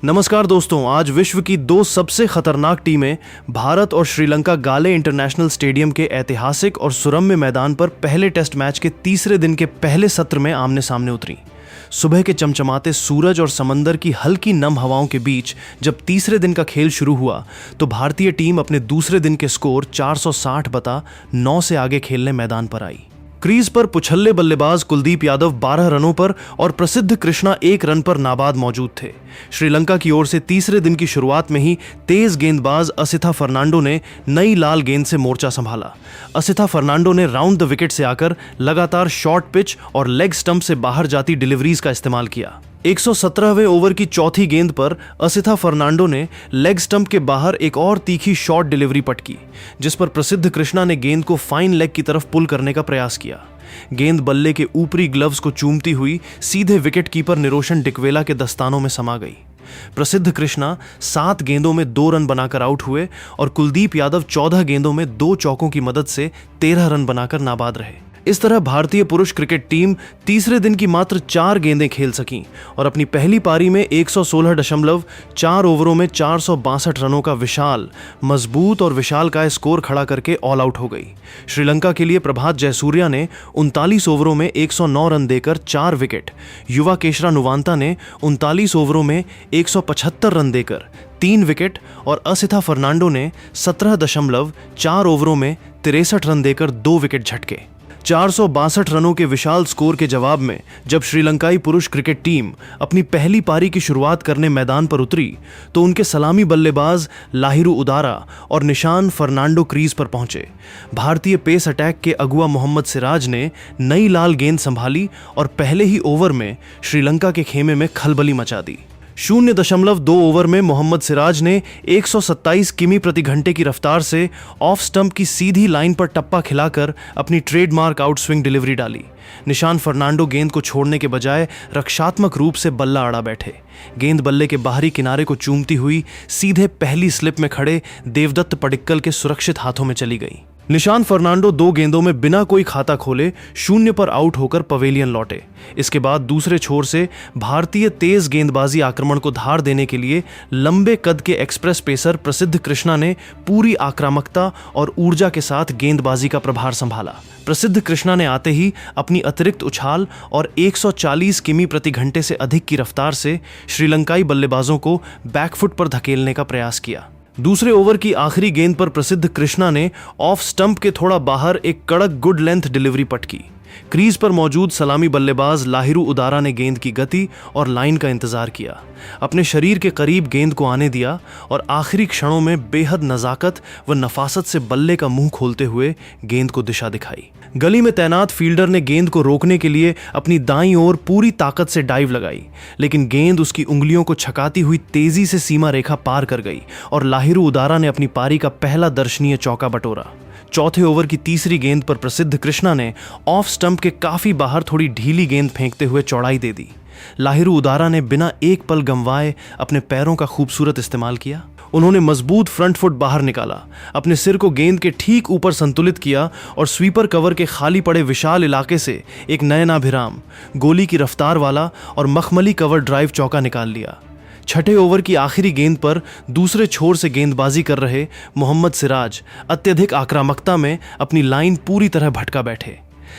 नमस्कार दोस्तों, आज विश्व की दो सबसे खतरनाक टीमें भारत और श्रीलंका गाले इंटरनेशनल स्टेडियम के ऐतिहासिक और सुरम्य मैदान पर पहले टेस्ट मैच के तीसरे दिन के पहले सत्र में आमने सामने उतरी। सुबह के चमचमाते सूरज और समंदर की हल्की नम हवाओं के बीच जब तीसरे दिन का खेल शुरू हुआ तो भारतीय टीम अपने दूसरे दिन के स्कोर 460-9 से आगे खेलने मैदान पर आई। क्रीज पर पुछल्ले बल्लेबाज कुलदीप यादव 12 रनों पर और प्रसिद्ध कृष्णा 1 रन पर नाबाद मौजूद थे। श्रीलंका की ओर से तीसरे दिन की शुरुआत में ही तेज गेंदबाज असिथा फर्नांडो ने नई लाल गेंद से मोर्चा संभाला। असिथा फर्नांडो ने राउंड द विकेट से आकर लगातार शॉर्ट पिच और लेग स्टंप से बाहर जाती डिलीवरीज का इस्तेमाल किया। 117वें ओवर की चौथी गेंद पर असिथा फर्नांडो ने लेग स्टंप के बाहर एक और तीखी शॉर्ट डिलीवरी पटकी, जिस पर प्रसिद्ध कृष्णा ने गेंद को फाइन लेग की तरफ पुल करने का प्रयास किया। गेंद बल्ले के ऊपरी ग्लव्स को चूमती हुई सीधे विकेट कीपर निरोशन डिकवेला के दस्तानों में समा गई। प्रसिद्ध कृष्णा 7 गेंदों में 2 रन बनाकर आउट हुए और कुलदीप यादव 14 गेंदों में 2 चौकों की मदद से 13 रन बनाकर नाबाद रहे। इस तरह भारतीय पुरुष क्रिकेट टीम तीसरे दिन की मात्र 4 गेंदें खेल सकी और अपनी पहली पारी में 116.4 ओवरों में 462 रनों का विशाल, मजबूत और विशालकाय स्कोर खड़ा करके ऑल आउट हो गई। श्रीलंका के लिए प्रभात जयसूर्या ने 39 ओवरों में 109 रन देकर 4 विकेट, युवा केशरा नुवांता ने 39 ओवरों में 175 रन देकर 3 विकेट और असिथा फर्नांडो ने 17.4 ओवरों में 63 रन देकर 2 विकेट झटके। 462 रनों के विशाल स्कोर के जवाब में जब श्रीलंकाई पुरुष क्रिकेट टीम अपनी पहली पारी की शुरुआत करने मैदान पर उतरी तो उनके सलामी बल्लेबाज लाहिरू उदारा और निशान फर्नांडो क्रीज पर पहुंचे। भारतीय पेस अटैक के अगुआ मोहम्मद सिराज ने नई लाल गेंद संभाली और पहले ही ओवर में श्रीलंका के खेमे में खलबली मचा दी। 0.2 ओवर में मोहम्मद सिराज ने 127 किमी प्रति घंटे की रफ्तार से ऑफ स्टंप की सीधी लाइन पर टप्पा खिलाकर अपनी ट्रेडमार्क आउट स्विंग डिलीवरी डाली। निशान फर्नांडो गेंद को छोड़ने के बजाय रक्षात्मक रूप से बल्ला अड़ा बैठे। गेंद बल्ले के बाहरी किनारे को चूमती हुई सीधे पहली स्लिप में खड़े देवदत्त पडिक्कल के सुरक्षित हाथों में चली गई। निशान फर्नांडो 2 गेंदों में बिना कोई खाता खोले 0 पर आउट होकर पवेलियन लौटे। इसके बाद दूसरे छोर से भारतीय तेज गेंदबाजी आक्रमण को धार देने के लिए लंबे कद के एक्सप्रेस पेसर प्रसिद्ध कृष्णा ने पूरी आक्रामकता और ऊर्जा के साथ गेंदबाजी का प्रभार संभाला। प्रसिद्ध कृष्णा ने आते ही अपनी अतिरिक्त उछाल और 140 किमी प्रति घंटे से अधिक की रफ्तार से श्रीलंकाई बल्लेबाजों को बैकफुट पर धकेलने का प्रयास किया। दूसरे ओवर की आखिरी गेंद पर प्रसिद्ध कृष्णा ने ऑफ स्टंप के थोड़ा बाहर एक कड़क गुड लेंथ डिलीवरी पटकी। क्रीज पर मौजूद सलामी बल्लेबाज लाहिरू उदारा ने गेंद की गति और लाइन का इंतजार किया, अपने शरीर के करीब गेंद को आने दिया और आखिरी क्षणों में बेहद नजाकत व नफासत से बल्ले का मुंह खोलते हुए गेंद को दिशा दिखाई। गली में तैनात फील्डर ने गेंद को रोकने के लिए अपनी दाईं ओर पूरी ताकत से डाइव लगाई, लेकिन गेंद उसकी उंगलियों को छकाती हुई तेजी से सीमा रेखा पार कर गई और लाहिरू उदारा ने अपनी पारी का पहला दर्शनीय चौका बटोरा। चौथे ओवर की तीसरी गेंद पर प्रसिद्ध कृष्णा ने ऑफ स्टंप के काफी बाहर थोड़ी ढीली गेंद फेंकते हुए चौड़ाई दे दी। लाहिरू उदारा ने बिना एक पल गंवाए अपने पैरों का खूबसूरत इस्तेमाल किया। उन्होंने मजबूत फ्रंट फुट बाहर निकाला, अपने सिर को गेंद के ठीक ऊपर संतुलित किया और स्वीपर कवर के खाली पड़े विशाल इलाके से एक नयनाभिराम, गोली की रफ्तार वाला और मखमली कवर ड्राइव चौका निकाल लिया। छठे ओवर की आखिरी गेंद पर दूसरे छोर से गेंदबाजी कर रहे मोहम्मद सिराज अत्यधिक आक्रामकता में अपनी लाइन पूरी तरह भटका बैठे।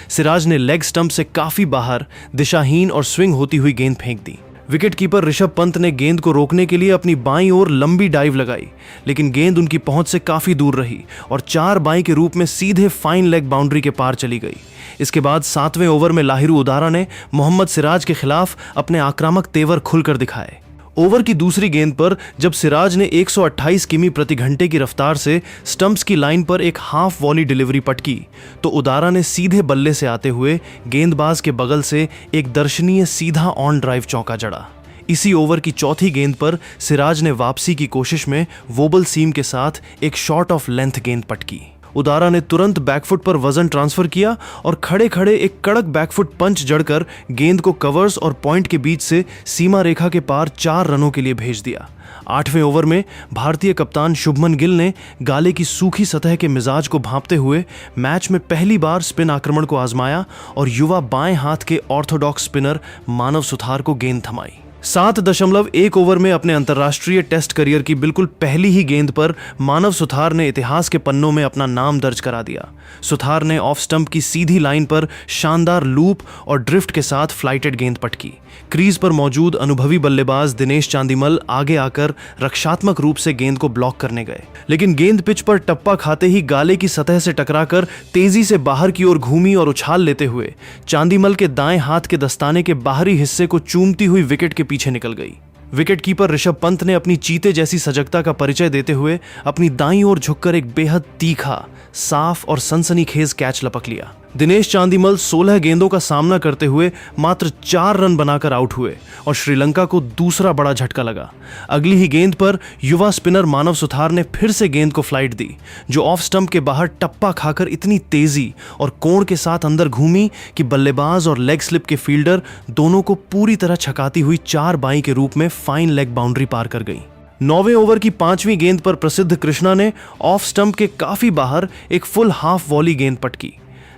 सिराज ने लेग स्टंप से काफी बाहर दिशाहीन और स्विंग होती हुई गेंद फेंक दी। विकेट कीपर ऋषभ पंत ने गेंद को रोकने के लिए अपनी बाईं ओर लंबी डाइव लगाई, लेकिन गेंद उनकी पहुंच से काफी दूर रही और 4 बाई के रूप में सीधे फाइन लेग बाउंड्री के पार चली गई। इसके बाद 7वें ओवर में लाहिरू उदारा ने मोहम्मद सिराज के खिलाफ अपने आक्रामक तेवर खुलकर दिखाए। ओवर की दूसरी गेंद पर जब सिराज ने 128 किमी प्रति घंटे की रफ्तार से स्टंप्स की लाइन पर एक हाफ वॉली डिलीवरी पटकी तो उदारा ने सीधे बल्ले से आते हुए गेंदबाज के बगल से एक दर्शनीय सीधा ऑन ड्राइव चौका जड़ा। इसी ओवर की चौथी गेंद पर सिराज ने वापसी की कोशिश में वोबल सीम के साथ एक शॉर्ट ऑफ लेंथ गेंद पटकी। उदारा ने तुरंत बैकफुट पर वजन ट्रांसफर किया और खड़े खड़े एक कड़क बैकफुट पंच जड़कर गेंद को कवर्स और पॉइंट के बीच से सीमा रेखा के पार 4 रनों के लिए भेज दिया। 8वें ओवर में भारतीय कप्तान शुभमन गिल ने गाले की सूखी सतह के मिजाज को भांपते हुए मैच में पहली बार स्पिन आक्रमण को आजमाया और युवा बाएं हाथ के ऑर्थोडॉक्स स्पिनर मानव सुथार को गेंद थमाई। 7.1 ओवर में अपने अंतर्राष्ट्रीय टेस्ट करियर की बिल्कुल पहली ही गेंद पर मानव सुथार ने इतिहास के पन्नों में अपना नाम दर्ज करा दिया। सुथार ने ऑफ स्टंप की सीधी लाइन पर शानदार लूप और ड्रिफ्ट के साथ फ्लाइटेड गेंद पटकी। क्रीज पर मौजूद अनुभवी बल्लेबाज दिनेश चांदीमल आगे आकर रक्षात्मक रूप से गेंद को ब्लॉक करने गए, लेकिन गेंद पिच पर टप्पा खाते ही गाले की सतह से टकराकर तेजी से बाहर की ओर घूमी और उछाल लेते हुए चांदीमल के दाएं हाथ के दस्ताने के बाहरी हिस्से को चूमती हुई विकेट के पीछे निकल गई। विकेट कीपर ऋषभ पंत ने अपनी चीते जैसी सजगता का परिचय देते हुए अपनी दाईं ओर झुककर एक बेहद तीखा, साफ और सनसनीखेज कैच लपक लिया। दिनेश चांदीमल 16 गेंदों का सामना करते हुए मात्र 4 रन बनाकर आउट हुए और श्रीलंका को दूसरा बड़ा झटका लगा। अगली ही गेंद पर युवा स्पिनर मानव सुथार ने फिर से गेंद को फ्लाइट दी, जो ऑफ स्टंप के बाहर टप्पा खाकर इतनी तेजी और कोण के साथ अंदर घूमी कि बल्लेबाज और लेग स्लिप के फील्डर दोनों को पूरी तरह छकाती हुई 4 बाई के रूप में फाइन लेग बाउंड्री पार कर गई। 9वें ओवर की 5वीं गेंद पर प्रसिद्ध कृष्णा ने ऑफ स्टंप के काफी बाहर एक फुल हाफ वॉली गेंद पटकी।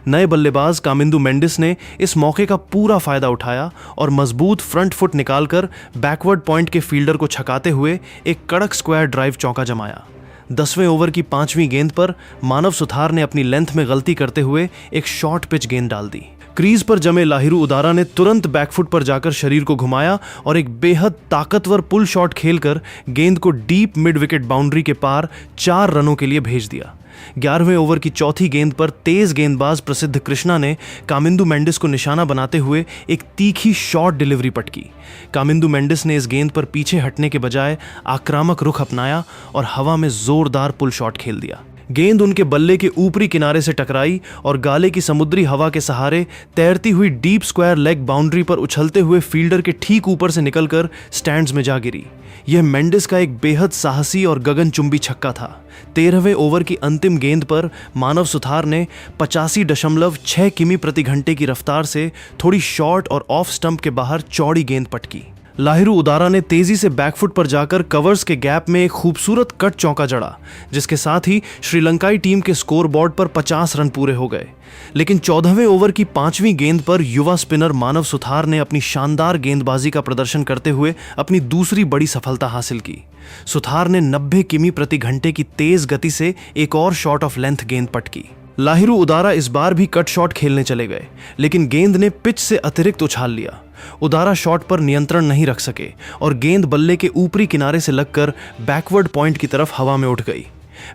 नए बल्लेबाज कामिंदु मेंडिस ने इस मौके का पूरा फायदा उठाया और मजबूत फ्रंट फुट निकालकर बैकवर्ड पॉइंट के फील्डर को छकाते हुए एक कड़क स्क्वायर ड्राइव चौका जमाया। 10वें ओवर की 5वीं गेंद पर मानव सुथार ने अपनी लेंथ में गलती करते हुए एक शॉर्ट पिच गेंद डाल दी। क्रीज पर जमे लाहिरू उदारा ने तुरंत बैकफुट पर जाकर शरीर को घुमाया और एक बेहद ताकतवर पुल शॉट खेलकर गेंद को डीप मिड विकेट बाउंड्री के पार 4 रनों के लिए भेज दिया। 11वें ओवर की चौथी गेंद पर तेज गेंदबाज प्रसिद्ध कृष्णा ने कामिंदु मेंडिस को निशाना बनाते हुए एक तीखी शॉर्ट डिलीवरी पटकी। कामिंदु मेंडिस ने इस गेंद पर पीछे हटने के बजाय आक्रामक रुख अपनाया और हवा में जोरदार पुल शॉट खेल दिया। गेंद उनके बल्ले के ऊपरी किनारे से टकराई और गाले की समुद्री हवा के सहारे तैरती हुई डीप स्क्वायर लेग बाउंड्री पर उछलते हुए फील्डर के ठीक ऊपर से निकलकर स्टैंड्स में जा गिरी। यह मेंडिस का एक बेहद साहसी और गगनचुंबी छक्का था। 13वें ओवर की अंतिम गेंद पर मानव सुथार ने 85.6 किमी प्रति घंटे की रफ्तार से थोड़ी शॉर्ट और ऑफ स्टंप के बाहर चौड़ी गेंद पटकी। लाहिरू उदारा ने तेजी से बैकफुट पर जाकर कवर्स के गैप में एक खूबसूरत कट चौका जड़ा, जिसके साथ ही श्रीलंकाई टीम के स्कोर बोर्ड पर 50 रन पूरे हो गए। लेकिन 14वें ओवर की 5वीं गेंद पर युवा स्पिनर मानव सुथार ने अपनी शानदार गेंदबाजी का प्रदर्शन करते हुए अपनी दूसरी बड़ी सफलता हासिल की। सुथार ने 90 किमी प्रति घंटे की तेज गति से एक और शॉट ऑफ लेंथ गेंद पटकी। लाहिरू उदारा इस बार भी कट शॉट खेलने चले गए, लेकिन गेंद ने पिच से अतिरिक्त उछाल लिया। उदारा शॉट पर नियंत्रण नहीं रख सके और गेंद बल्ले के ऊपरी किनारे से लगकर बैकवर्ड पॉइंट की तरफ हवा में उठ गई।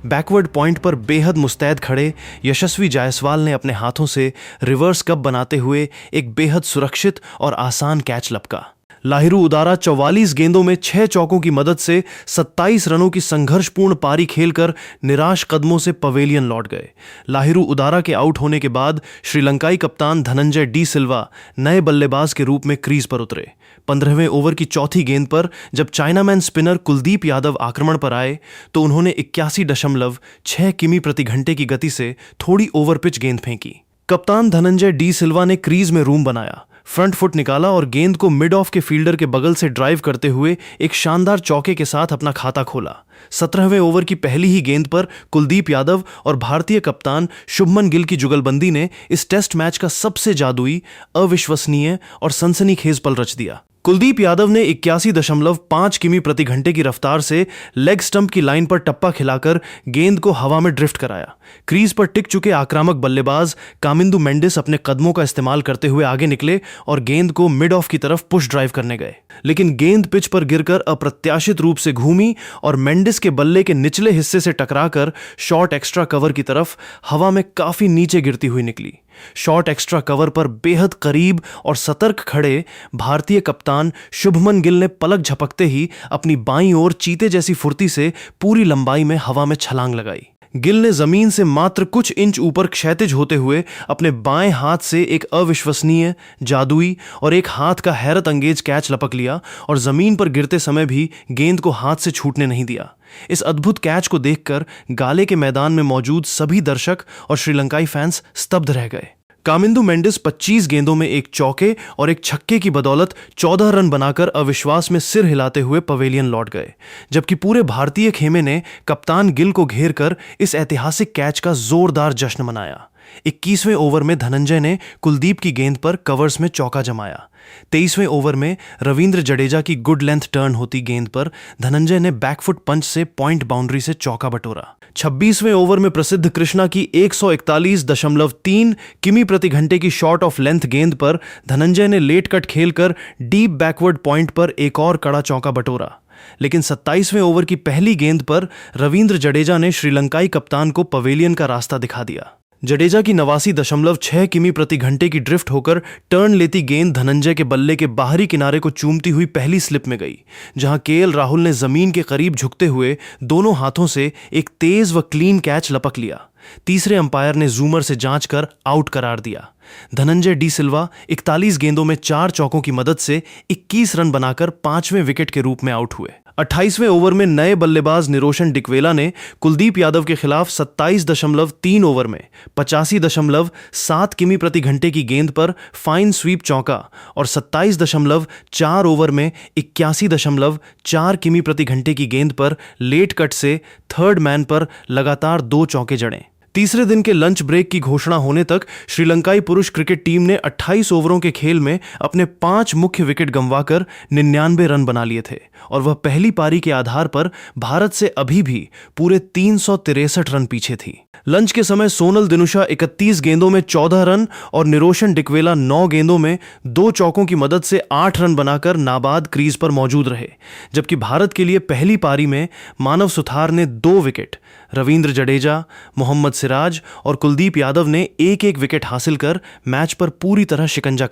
बैकवर्ड पॉइंट पर बेहद मुस्तैद खड़े यशस्वी जायसवाल ने अपने हाथों से रिवर्स कप बनाते हुए एक बेहद सुरक्षित और आसान कैच लपका। लाहिरू उदारा 44 गेंदों में 6 चौकों की मदद से 27 रनों की संघर्षपूर्ण पारी खेलकर निराश कदमों से पवेलियन लौट गए। लाहिरू उदारा के आउट होने के बाद श्रीलंकाई कप्तान धनंजय डी सिल्वा नए बल्लेबाज के रूप में क्रीज पर उतरे। 15वें ओवर की चौथी गेंद पर जब चाइनामैन स्पिनर कुलदीप यादव आक्रमण पर आए तो उन्होंने 81.6 किमी प्रति घंटे की गति से थोड़ी ओवर पिच गेंद फेंकी। कप्तान धनंजय डी सिल्वा ने क्रीज में रूम बनाया, फ्रंट फुट निकाला और गेंद को मिड ऑफ के फील्डर के बगल से ड्राइव करते हुए एक शानदार चौके के साथ अपना खाता खोला। 17वें ओवर की पहली ही गेंद पर कुलदीप यादव और भारतीय कप्तान शुभमन गिल की जुगलबंदी ने इस टेस्ट मैच का सबसे जादुई, अविश्वसनीय और सनसनीखेज पल रच दिया। कुलदीप यादव ने 81.5 किमी प्रति घंटे की रफ्तार से लेग स्टंप की लाइन पर टप्पा खिलाकर गेंद को हवा में ड्रिफ्ट कराया। क्रीज पर टिक चुके आक्रामक बल्लेबाज कामिंदु मेंडिस अपने कदमों का इस्तेमाल करते हुए आगे निकले और गेंद को मिड ऑफ की तरफ पुश ड्राइव करने गए, लेकिन गेंद पिच पर गिरकर अप्रत्याशित रूप से घूमी और मेंडिस के बल्ले के निचले हिस्से से टकराकर शॉर्ट एक्स्ट्रा कवर की तरफ हवा में काफी नीचे गिरती हुई निकली। शॉर्ट एक्स्ट्रा कवर पर बेहद करीब और सतर्क खड़े भारतीय कप्तान शुभमन गिल ने पलक झपकते ही अपनी बाईं ओर चीते जैसी फुर्ती से पूरी लंबाई में हवा में छलांग लगाई। गिल ने जमीन से मात्र कुछ इंच ऊपर क्षैतिज होते हुए अपने बाएं हाथ से एक अविश्वसनीय, जादुई और एक हाथ का हैरत अंगेज कैच लपक लिया और जमीन पर गिरते समय भी गेंद को हाथ से छूटने नहीं दिया। इस अद्भुत कैच को देखकर गाले के मैदान में मौजूद सभी दर्शक और श्रीलंकाई फैंस स्तब्ध रह गए। कामिंदु मेंडिस 25 गेंदों में एक चौके और एक छक्के की बदौलत 14 रन बनाकर अविश्वास में सिर हिलाते हुए पवेलियन लौट गए, जबकि पूरे भारतीय खेमे ने कप्तान गिल को घेरकर इस ऐतिहासिक कैच का जोरदार जश्न मनाया। 21वें ओवर में धनंजय ने कुलदीप की गेंद पर कवर्स में चौका जमाया। 23वें ओवर में रविंद्र जडेजा की गुड लेंथ टर्न होती गेंद पर धनंजय ने बैकफुट पंच से पॉइंट बाउंड्री से चौका बटोरा। 26वें ओवर में प्रसिद्ध कृष्णा की 141.3 किमी प्रति घंटे की शॉट ऑफ लेंथ गेंद पर धनंजय ने लेट कट खेलकर डीप बैकवर्ड पॉइंट पर एक और कड़ा चौका बटोरा। लेकिन 27वें ओवर की पहली गेंद पर रविंद्र जडेजा ने श्रीलंकाई कप्तान को पवेलियन का रास्ता दिखा दिया। जडेजा की 89.6 किमी प्रति घंटे की ड्रिफ्ट होकर टर्न लेती गेंद धनंजय के बल्ले के बाहरी किनारे को चूमती हुई पहली स्लिप में गई, जहां केएल राहुल ने जमीन के करीब झुकते हुए दोनों हाथों से एक तेज व क्लीन कैच लपक लिया। तीसरे अंपायर ने जूमर से जांच कर आउट करार दिया। धनंजय डी सिल्वा 41 गेंदों में 4 चौकों की मदद से 21 रन बनाकर 5वें विकेट के रूप में आउट हुए। 28वें ओवर में नए बल्लेबाज निरोशन डिकवेला ने कुलदीप यादव के खिलाफ 27.3 ओवर में 85.7 किमी प्रति घंटे की गेंद पर फाइन स्वीप चौका और 27.4 ओवर में 81.4 किमी प्रति घंटे की गेंद पर लेट कट से थर्ड मैन पर लगातार 2 चौके जड़े। तीसरे दिन के लंच ब्रेक की घोषणा होने तक श्रीलंकाई पुरुष क्रिकेट टीम ने 28 ओवरों के खेल में अपने 5 मुख्य विकेट गंवाकर 99 रन बना लिए थे और वह पहली पारी के आधार पर भारत से अभी भी पूरे 363 रन पीछे थी। लंच के समय सोनल दिनुशा 31 गेंदों में 14 रन और निरोशन डिकवेला 9 गेंदों में 2 चौकों की मदद से 8 रन बनाकर नाबाद क्रीज पर मौजूद रहे, जबकि भारत के लिए पहली पारी में मानव सुथार ने 2 विकेट, रविंद्र जडेजा, मोहम्मद सिराज और कुलदीप यादव ने एक-एक विकेट हासिल कर मैच पर पूरी तरह शिकंजा